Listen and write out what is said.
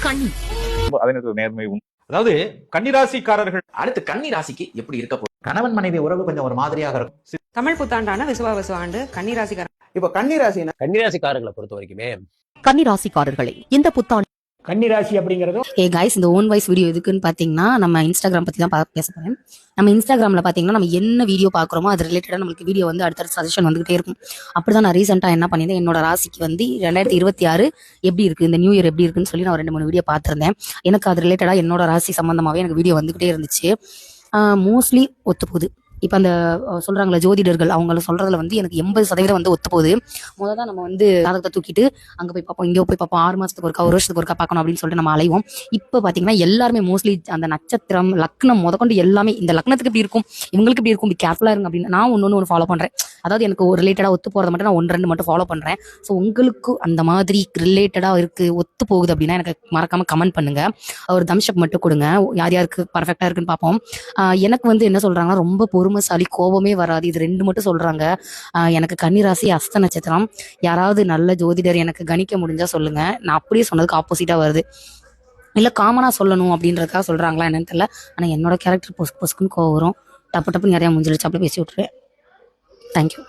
கன்னி. நேர்மை. அதாவது கன்னிராசிக்காரர்கள் அடுத்து கன்னிராசிக்கு எப்படி இருக்க போகுது? கணவன் மனைவி உறவு கொஞ்சம் ஒரு மாதிரியாக இருக்கும். தமிழ் புத்தாண்டான விசுவாவசு ஆண்டு கன்னிராசிக்காரன். இப்ப கன்னிராசிக்காரர்களை பொறுத்த வரைக்குமே கன்னிராசிக்காரர்களே, இந்த புத்தாண்டு கன்னிராசி அப்படிங்கறதும் கைஸ், இந்த ஓன் வாய்ஸ் வீடியோ எதுக்குன்னு பாத்தீங்கன்னா, நம்ம இன்ஸ்டாகிராம் பத்தி தான் பேச போறேன். நம்ம இன்ஸ்டாகிராம்ல பாத்தீங்கன்னா நம்ம என்ன வீடியோ பாக்குறோமோ அது ரிலேட்டடா நம்மளுக்கு வீடியோ வந்து அடுத்தடுத்த சஜஷன் வந்துகிட்டே இருக்கும். அப்படிதான் நான் ரீசெண்டா என்ன பண்ணியிருந்தேன், என்னோட ராசிக்கு வந்து 2026 எப்படி இருக்கு, இந்த நியூ இயர் எப்படி இருக்குன்னு சொல்லி நான் 2-3 வீடியோ பார்த்திருந்தேன். எனக்கு அது ரிலேட்டடா என்னோட ராசி சம்பந்தமாவே எனக்கு வீடியோ வந்துகிட்டே இருந்துச்சு. மோஸ்ட்லி ஒத்து போகுது. இப்போ அந்த சொல்றாங்களே ஜோதிடர்கள், அவங்கள சொல்றதுல வந்து எனக்கு 80% வந்து ஒத்து போகுது. முதல்ல தான் நம்ம வந்து ஜாதகத்தை தூக்கிட்டு அங்கே போய் பார்ப்போம், இங்கே போய் பார்ப்போம், 6 மாசத்துக்கு ஒருக்கா 1 வருஷத்துக்கு ஒருக்கா பார்க்கணும் அப்படின்னு சொல்லிட்டு நம்ம அலைவோம். இப்போ பார்த்தீங்கன்னா எல்லாருமே மோஸ்ட்லி அந்த நட்சத்திரம் லக்னம் முதற்கொண்டு எல்லாமே இந்த லக்னத்துக்கு இப்படி இருக்கும், இவங்களுக்கு இப்படி இருக்கும், இப்படி கேர்ஃபுல்லாக இருங்க அப்படின்னு நான் ஒன்று ஃபாலோ பண்ணுறேன். அதாவது எனக்கு ஒரு ரிலேட்டடாக ஒத்து போகிறத மட்டும் நான் 1-2 மட்டும் ஃபாலோ பண்ணுறேன். ஸோ உங்களுக்கு அந்த மாதிரி ரிலேட்டடாக இருக்குது, ஒத்து போகுது அப்படின்னா எனக்கு மறக்காமல் கமெண்ட் பண்ணுங்க. ஒரு தம்ஷப் மட்டும் கொடுங்க, யார் யாருக்கு பர்ஃபெக்டாக இருக்குன்னு பார்ப்போம். எனக்கு வந்து என்ன சொல்கிறாங்கன்னா, ரொம்ப பொறுமைசாலி, கோபமே வராது, இது 2 மட்டும் சொல்கிறாங்க. எனக்கு கன்னிராசி, அஸ்த நட்சத்திரம். யாராவது நல்ல ஜோதிடர் எனக்கு கணிக்க முடிஞ்சா சொல்லுங்கள். நான் அப்படியே சொன்னதுக்கு ஆப்போசிட்டாக வருது. இல்லை காமனாக சொல்லணும் அப்படின்றதுக்காக சொல்கிறாங்களா என்னன்னு தெரியல. ஆனால் என்னோட கேரக்டர் பொசுக்குன்னு கோவம் வரும். டப்பு டப்புன்னு நிறையா முடிஞ்சிருச்சு, அப்படியே பேசி விட்ருவேன். தேங்க்யூ.